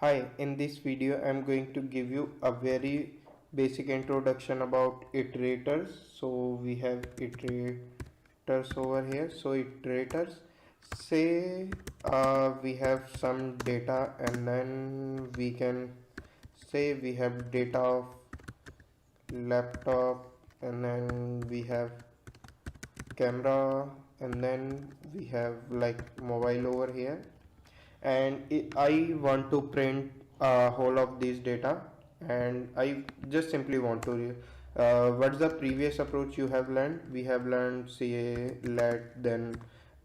Hi, in this video I'm going to give you a very basic introduction about iterators. So we have iterators over here. So iterators, say we have some data and then we can say we have data of laptop and then we have camera and then we have like mobile over here, and I want to print whole of these data, and I just simply want to what's the previous approach you have learned? We have learned say let then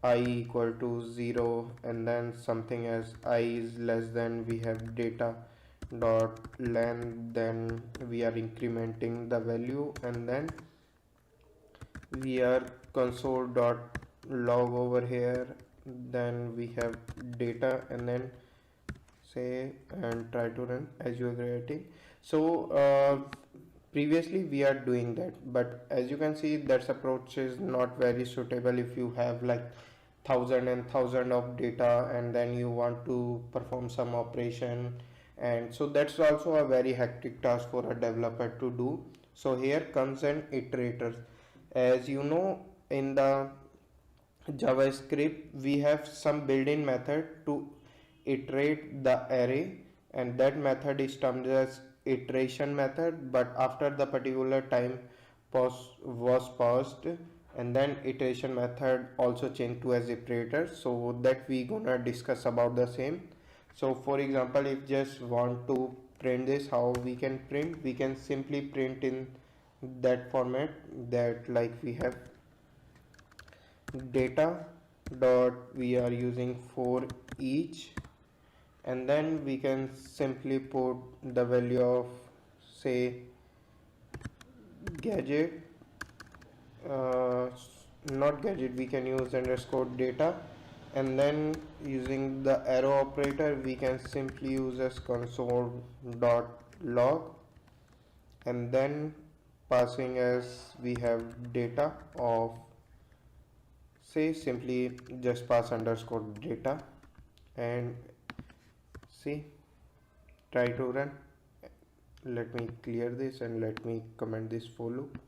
I equal to 0 and then something as I is less than we have data dot length, then we are incrementing the value, and then we are console dot log over here, then we have data and then say and try to run as you are creating. So previously we are doing that, but as you can see that approach is not very suitable if you have like thousand and thousand of data and then you want to perform some operation, and so that's also a very hectic task for a developer to do. So here comes an iterator. As you know, in the JavaScript we have some built-in method to iterate the array, and that method is termed as iteration method, but after the particular time was passed, and then iteration method also changed to as iterator, so that we gonna discuss about the same. So for example, if just want to print this, how we can print? We can simply print in that format, that like we have data dot we are using for each, and then we can simply put the value of say gadget, uh, not gadget, we can use underscore data, and then using the arrow operator we can simply use as console dot log, and then passing as we have data of say simply just pass underscore data, and see, try to run. Let me clear this and let me comment this for loop.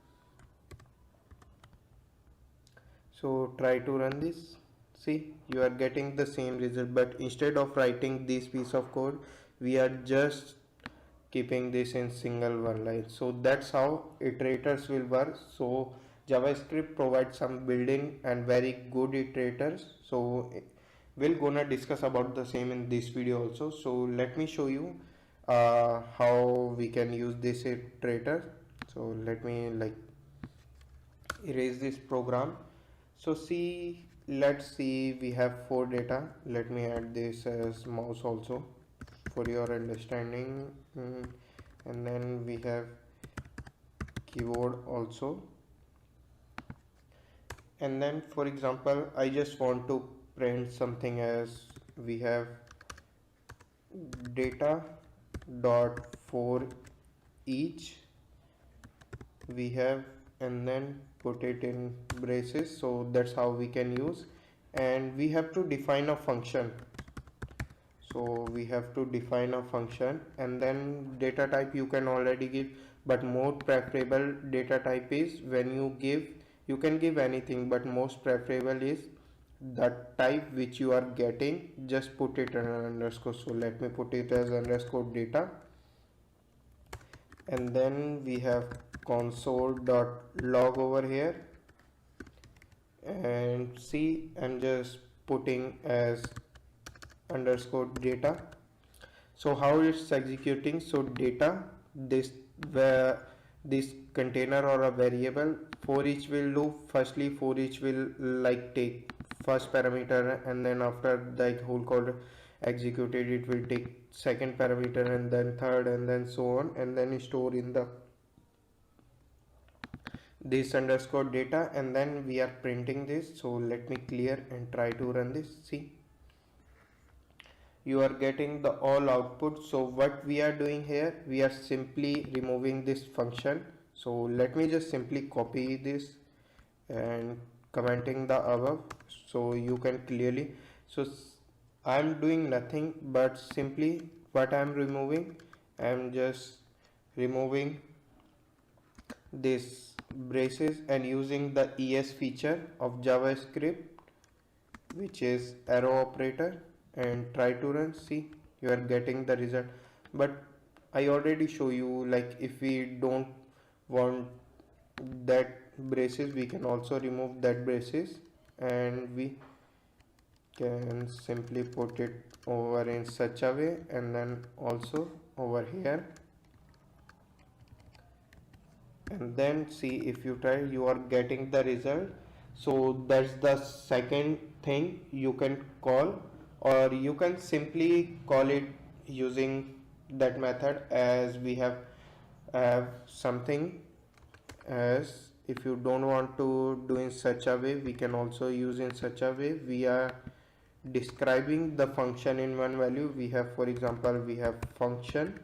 So try to run this. See, you are getting the same result, but instead of writing this piece of code we are just keeping this in single one line. So that's how iterators will work. So JavaScript provides some built-in and very good iterators, so we'll gonna discuss about the same in this video also. So let me show you how we can use this iterator. So let me like erase this program. So see, let's see, we have four data. Let me add this as mouse also for your understanding. And then we have keyboard also, and then for example I just want to print something as we have data dot for each we have, and then put it in braces. So that's how we can use, and we have to define a function. So we have to define a function, and then data type you can already give, but more preferable data type is when you give, you can give anything, but most preferable is the type which you are getting, just put it an underscore. So let me put it as underscore data, and then we have console dot log over here, and see, I'm just putting as underscore data. So how it's executing? So data, this where this container or a variable for each will do, firstly for each will like take first parameter, and then after the whole code executed it will take second parameter and then third and then so on, and then store in the this underscore data, and then we are printing this. So let me clear and try to run this. See, you are getting the all output. So what we are doing here, we are simply removing this function. So let me just simply copy this and commenting the above, so you can clearly. So I'm doing nothing but simply what I'm removing, I'm just removing this braces and using the ES feature of JavaScript, which is arrow operator, and try to run. See, you are getting the result. But I already show you, like if we don't want that braces, we can also remove that braces, and we can simply put it over in such a way, and then also over here, and then see, if you try, you are getting the result. So that's the second thing you can call, or you can simply call it using that method, as we have something. As if you don't want to do in such a way, we can also use in such a way. We are describing the function in one value. We have, for example, we have function,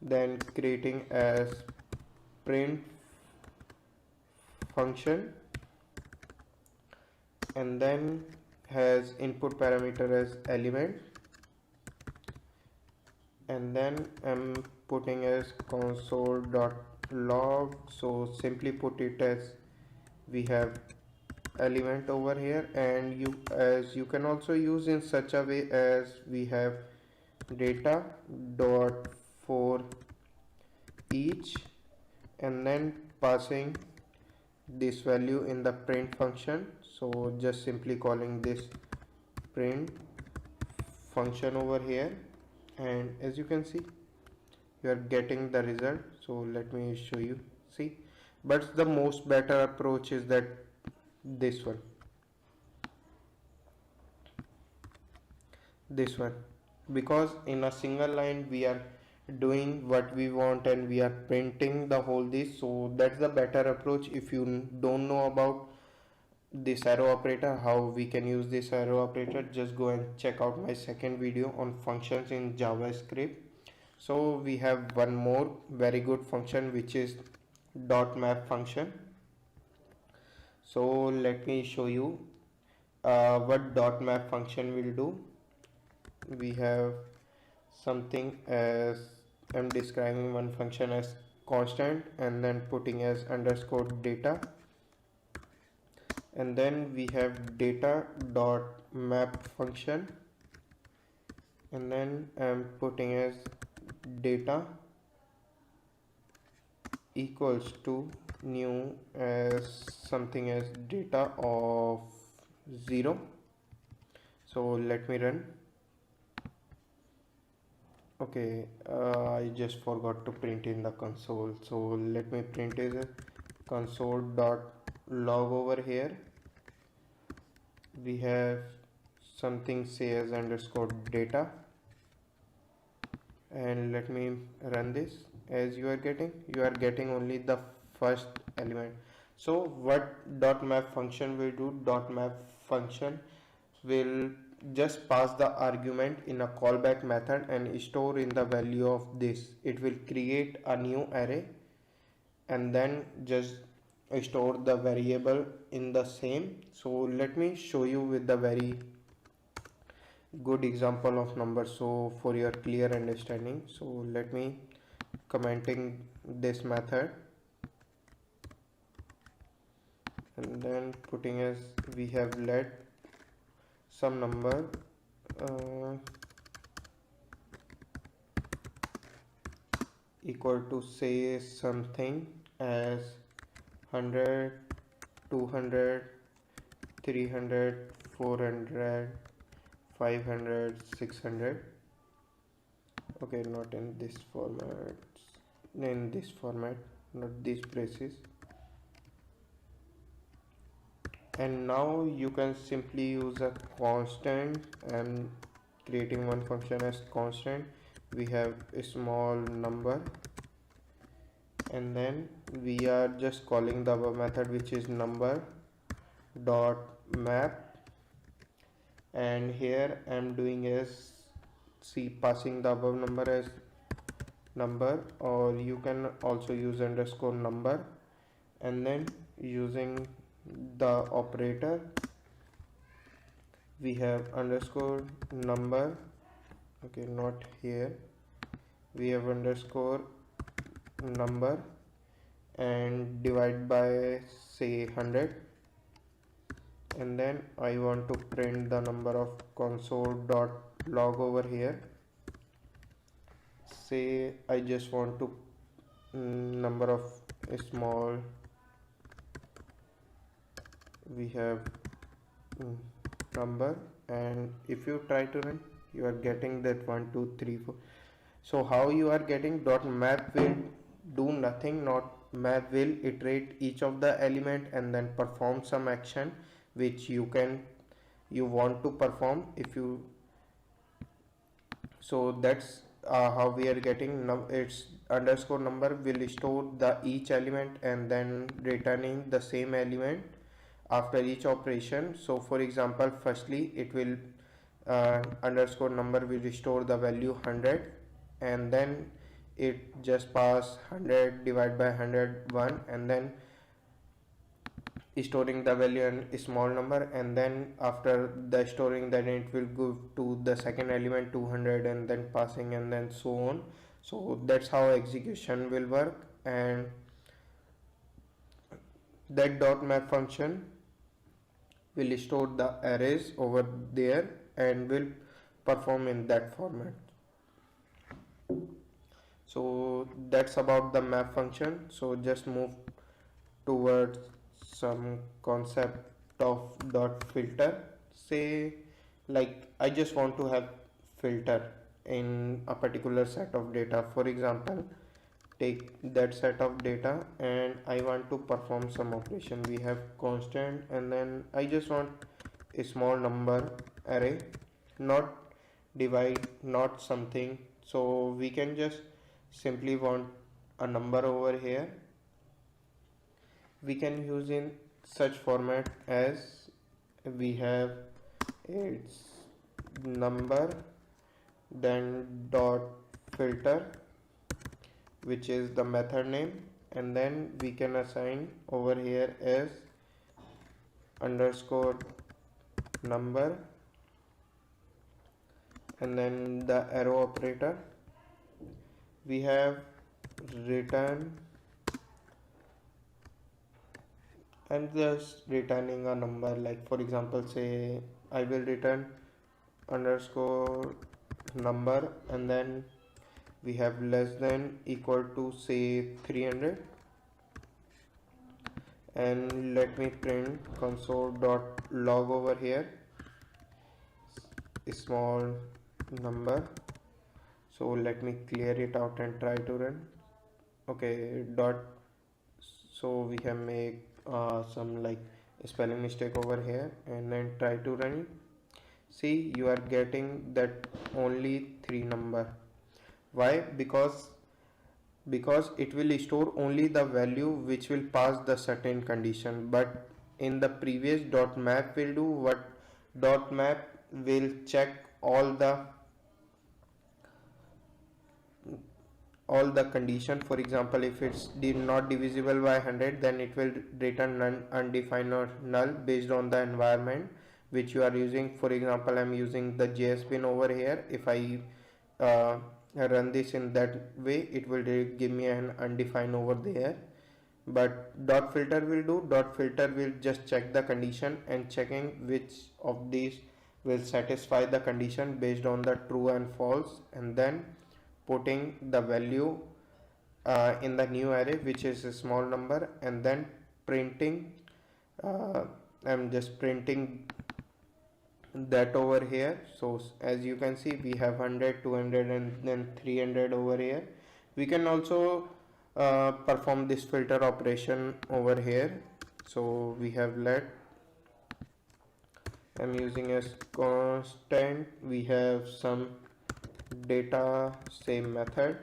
then creating as print function, and then has input parameter as element, and then I'm putting as console.log. so simply put it as we have element over here, and you can also use in such a way as we have data dot for each, and then passing this value in the print function. So just simply calling this print function over here, and as you can see, you are getting the result. So let me show you. See, but the most better approach is that this one, because in a single line we are doing what we want and we are printing the whole this. So that's the better approach. If you don't know about this arrow operator, how we can use this arrow operator, just go and check out my second video on functions in JavaScript. So we have one more very good function, which is dot map function. So let me show you what dot map function will do. We have something as, I'm describing one function as constant, and then putting as underscore data, and then we have data dot map function, and then I'm putting as data equals to new as something as data of 0. So let me run. Okay, I just forgot to print in the console, so let me print is a console dot log. over here we have something say as underscore data, and let me run this. As you are getting only the first element. So what dot map function will do, dot map function will just pass the argument in a callback method and store in the value of this. It will create a new array and then just store the variable in the same. So let me show you with the very good example of numbers, so for your clear understanding. So let me commenting this method, and then putting as we have let some number equal to say something as 100, 200, 300, 400, 500, 600. Okay, not in this format, in this format, not these braces. And now you can simply use a constant and creating one function as constant. We have a small number, and then we are just calling the above method, which is number dot map, and here I am doing is passing the above number as number, or you can also use underscore number, and then using the operator we have underscore number okay, not here. We have underscore number and divide by say 100, and then I want to print the number of console.log over here. Say I just want to number of small, we have number, and if you try to run, you are getting that 1 2 3 4. So how you are getting? Dot map will do nothing. Not map will iterate each of the element and then perform some action which you want to perform. If you, so that's how we are getting. Now it's underscore number will store the each element and then returning the same element after each operation. So for example, firstly it will underscore number will restore the value 100, and then it just pass 100 divided by 101, and then storing the value and a small number, and then after the storing, then it will go to the second element 200 and then passing, and then so on. So that's how execution will work. And that dot map function will store the arrays over there and will perform in that format. So that's about the map function. So just move towards some concept of dot filter. Say like I just want to have filter in a particular set of data. For example, take that set of data and I want to perform some operation. We have constant, and then I just want a small number array, not divide, not something. So we can just simply want a number over here. We can use in such format as we have its number, then dot filter, which is the method name, and then we can assign over here as underscore number, and then the arrow operator. We have return. I'm just returning a number, like for example, say I will return underscore number, and then we have less than equal to say 300, and let me print console.log over here, small number. So let me clear it out and try to run. Okay, dot, so we can make some like spelling mistake over here, and then try to run it. See, you are getting that only 3 number. Why? Because it will store only the value which will pass the certain condition, but in the previous dot map will do what? Dot map will check all the condition. For example, if it's not divisible by 100, then it will return none, undefined or null based on the environment which you are using. For example, I'm using the JS bin over here. If I run this in that way, it will give me an undefined over there. But dot filter will do, dot filter will just check the condition and checking which of these will satisfy the condition based on the true and false, and then putting the value in the new array, which is a small number, and then printing. I'm just printing that over here. So as you can see, we have 100, 200, and then 300 over here. We can also perform this filter operation over here. So we have let, I'm using as constant, we have some data, same method,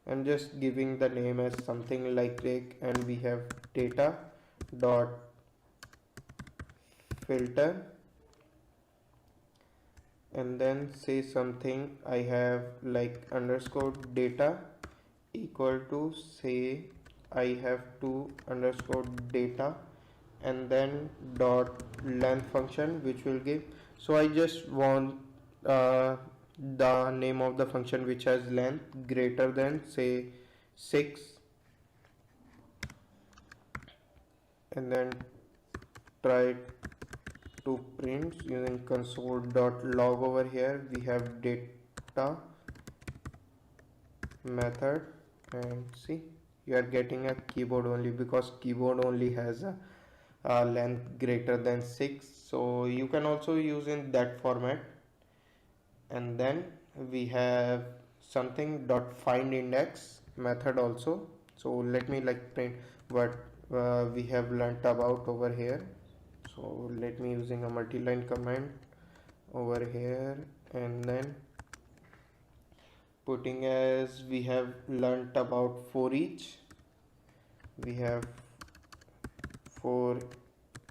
I'm just giving the name as something like Rick, and we have data dot filter, and then say something. I have like underscore data equal to, say I have to underscore data, and then dot length function which will give. So I just want the name of the function which has length greater than say 6, and then try to print using console.log. Over here we have data method, and see, you are getting a keyboard only because keyboard only has a length greater than 6, so you can also use in that format. And then we have something dot find index method also. So let me like print what we have learnt about over here. So let me using a multi-line command over here, and then putting as we have learnt about for each, we have for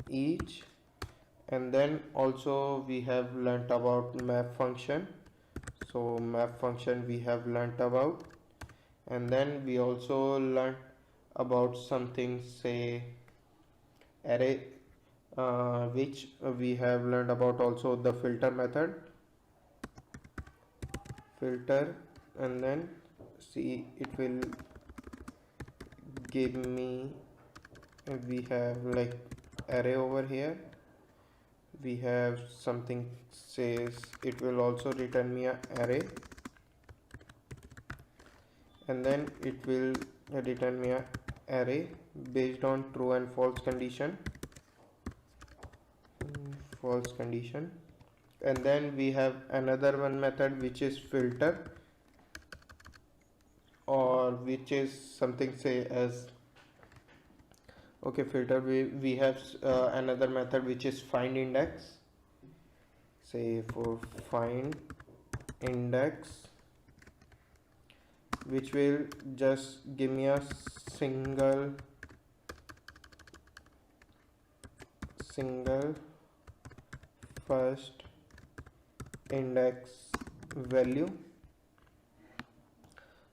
each, and then also we have learnt about map function. So map function we have learnt about, and then we also learnt about something say array, which we have learned about also the filter method, filter, and then see it will give me, we have like array over here, we have something says it will also return me a array, and then it will return me a array based on true and false condition, false condition. And then we have another one method which is filter, or which is something say as, okay, filter, we have another method which is find index, say for find index, which will just give me a single first index value.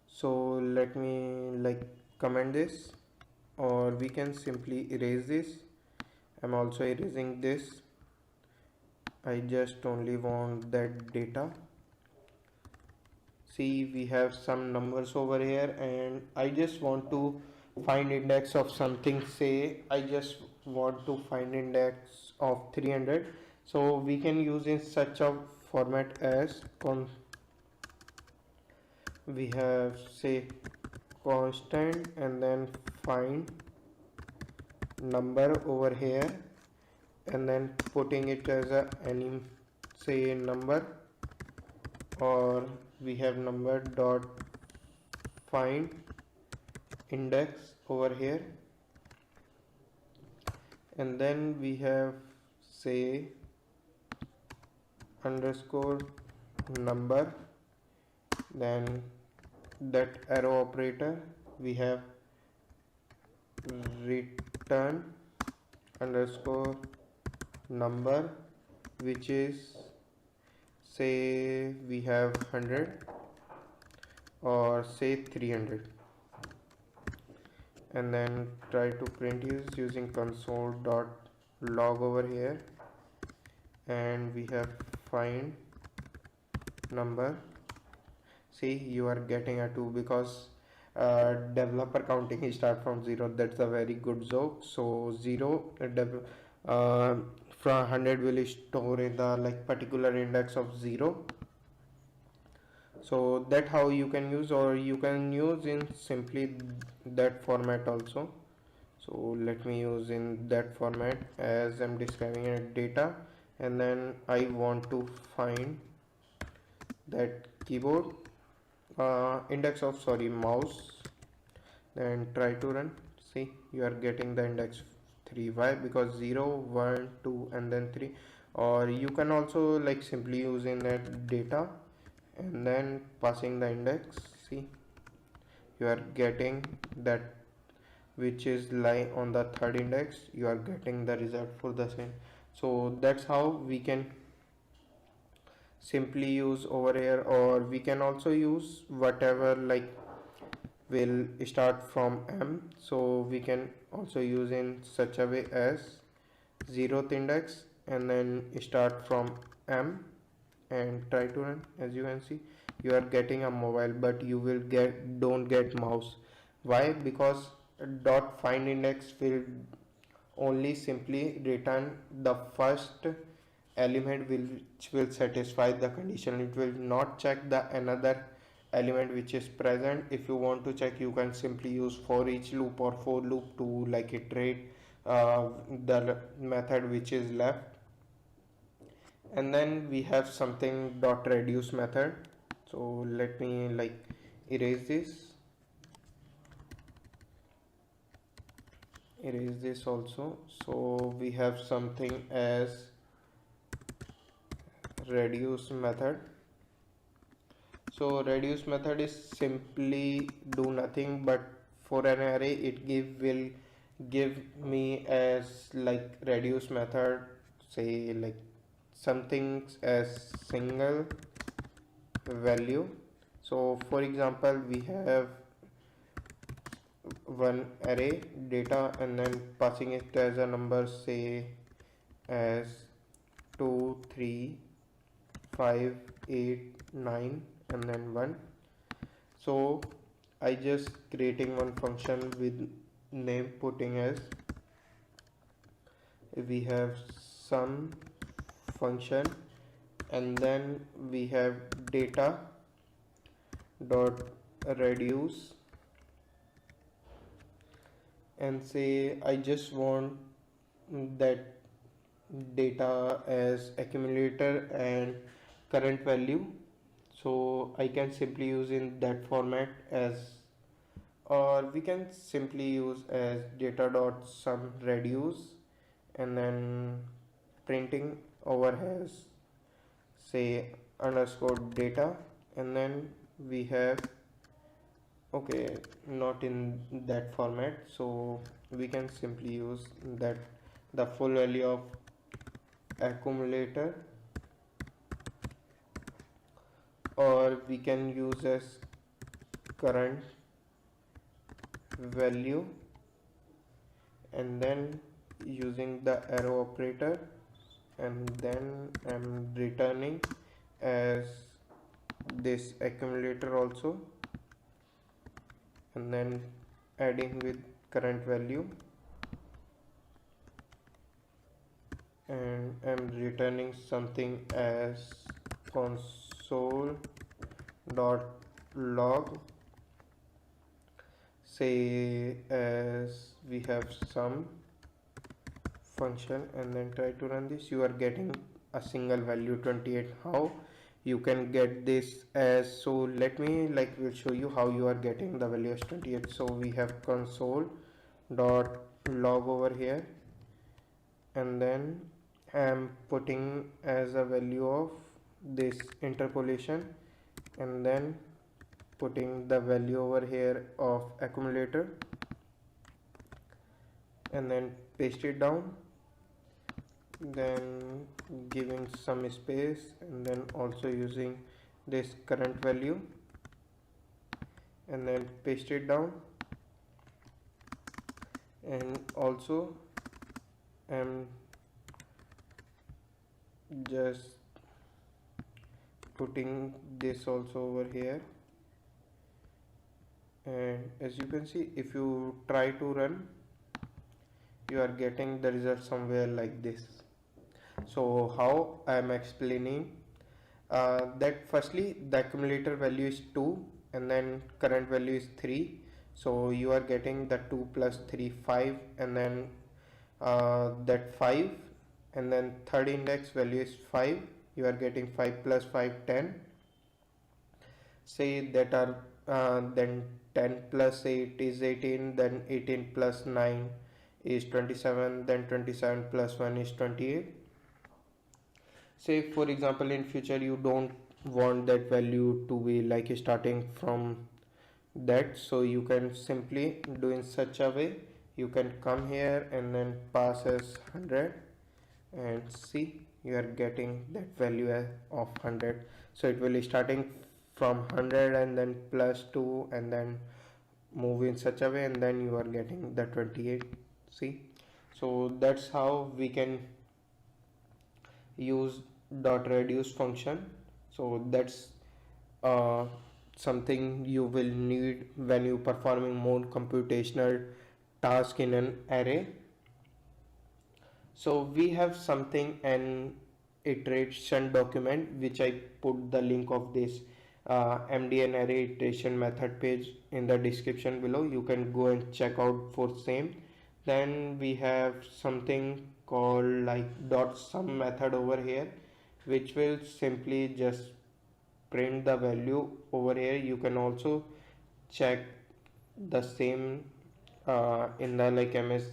So let me like comment this, or we can simply erase this. I'm also erasing this, I just only want that data. See, we have some numbers over here, and I just want to find index of something, say I just want to find index of 300. So we can use in such a format as we have say constant and then find number over here, and then putting it as a any say number, or we have number dot find index over here, and then we have say underscore number, then that arrow operator, we have return underscore number, which is say we have 100 or say 300, and then try to print is using console.log over here, and we have find number. See, you are getting a 2 because developer counting is start from 0. That's a very good joke. So 0 from 100 will store in the like particular index of 0. So that how you can use, or you can use in simply that format also. So let me use in that format as I'm describing a data, and then I want to find that keyboard index of sorry mouse, then try to run. See, you are getting the index 3. Why? Because 0 1 2 and then 3. Or you can also like simply use in that data and then passing the index. See, you are getting that which is lie on the third index, you are getting the result for the same. So that's how we can simply use over here, or we can also use whatever like will start from m. So we can also use in such a way as 0th index and then start from m, and try to run. As you can see, you are getting a mobile, but you will don't get mouse. Why? Because dot find index will only simply return the first element which will satisfy the condition. It will not check the another element which is present. If you want to check, you can simply use for each loop or for loop to like iterate the method which is left. And then we have something dot reduce method. So let me like erase this also. So we have something as reduce method. So reduce method is simply do nothing, but for an array it will give me as like reduce method, say like something as single value. So for example, we have one array data and then passing it as a number, say as 2 3 5 8 9 and then 1. So I just creating one function with name, putting as we have sum function, and then we have data dot reduce, and say I just want that data as accumulator and current value. So I can simply use in that format as, or we can simply use as data dot sum reduce, and then printing over has say underscore data, and then we have, okay, not in that format, so we can simply use that the full value of accumulator, or we can use as current value, and then using the arrow operator, and then I'm returning as this accumulator also, and then adding with current value, and I'm returning something as console dot log, say as we have some function, and then try to run this. You are getting a single value 28. How you can get this as, so let me like will show you how you are getting the value as 28. So we have console dot log over here, and then I am putting as a value of this interpolation, and then putting the value over here of accumulator, and then paste it down, then giving some space, and then also using this current value, and then paste it down, and also I'm just putting this also over here. And as you can see, if you try to run, you are getting the result somewhere like this. So how I am explaining that, firstly the accumulator value is 2 and then current value is 3, so you are getting the 2 plus 3 5, and then that 5, and then third index value is 5, you are getting 5 plus 5 10, say that are then 10 plus 8 is 18, then 18 plus 9 is 27, then 27 plus 1 is 28. Say for example in future you don't want that value to be like starting from that, so you can simply do in such a way, you can come here and then pass as 100, and see you are getting that value of 100. So it will be starting from 100 and then plus 2 and then move in such a way, and then you are getting the 28. See, so that's how we can use dot reduce function So that's uh, something you will need when you performing more computational task in an array. So we have something, an iteration document, which I put the link of this MDN array iteration method page in the description below. You can go and check out for same. Then we have something called like dot sum method over here, which will simply just print the value over here. You can also check the same in the like MS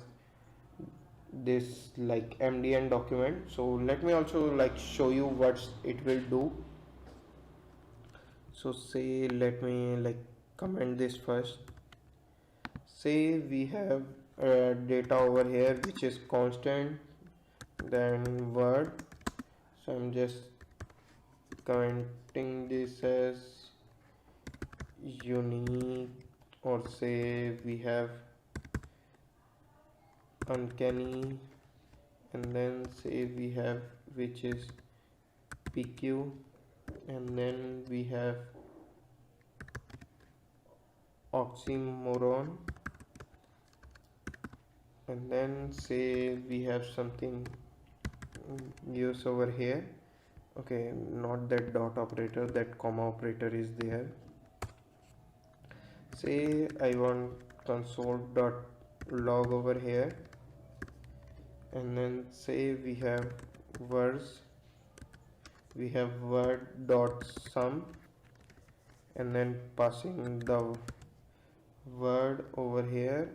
this like MDN document. So let me also like show you what it will do. So say let me like comment this first. Say we have data over here which is constant, then word. So I'm just commenting this as unique, or say we have uncanny, and then say we have which is PQ, and then we have oxymoron, and then say we have something use over here. Okay, not that dot operator, that comma operator is there. Say I want console dot log over here, and then say we have words, we have word dot sum, and then passing the word over here.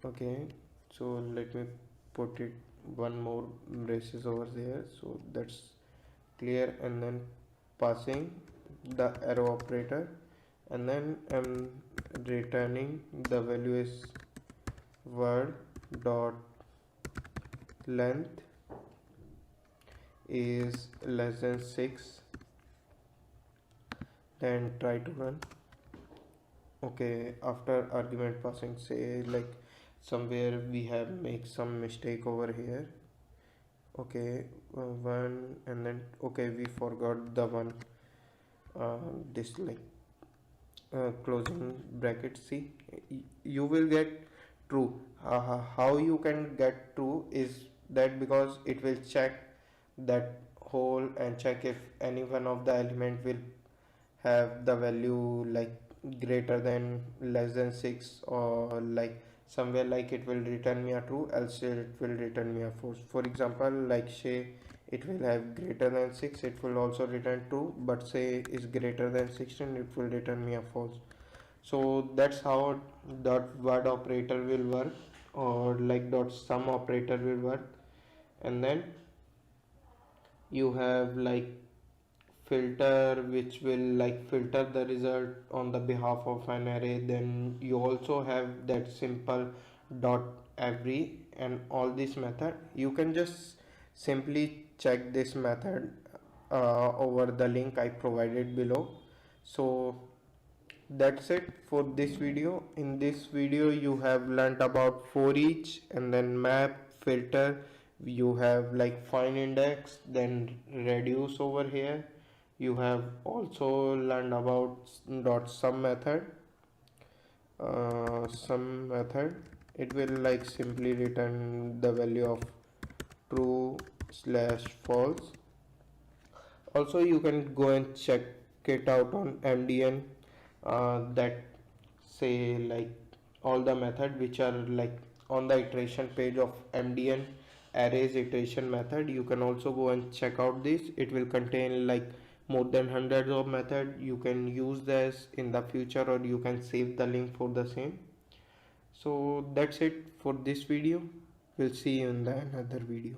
Okay, so let me put it one more braces over there, so that's clear, and then passing the arrow operator, and then I'm returning the value is word dot length is less than 6, then try to run. Okay, after argument passing, say like somewhere we have make some mistake over here. Okay, one, and then okay, we forgot the one this like closing bracket. See, you will get true. How you can get true is that because it will check that whole and check if any one of the element will have the value like greater than less than 6, or like somewhere like it will return me a true, else it will return me a false. For example, like say it will have greater than 6, it will also return true, but say is greater than 16, it will return me a false. So that's how dot word operator will work, or like dot sum operator will work. And then you have like filter, which will like filter the result on the behalf of an array. Then you also have that simple dot every, and all this method you can just simply check this method over the link I provided below. So that's it for this video. In this video you have learnt about for each, and then map, filter, you have like find index, then reduce over here. You have also learned about dot sum method. Sum method, it will like simply return the value of true slash false. Also you can go and check it out on MDN, that say like all the method which are like on the iteration page of MDN arrays iteration method. You can also go and check out this. It will contain like more than hundreds of method. You can use this in the future, or you can save the link for the same. So that's it for this video. We'll see you in the another video.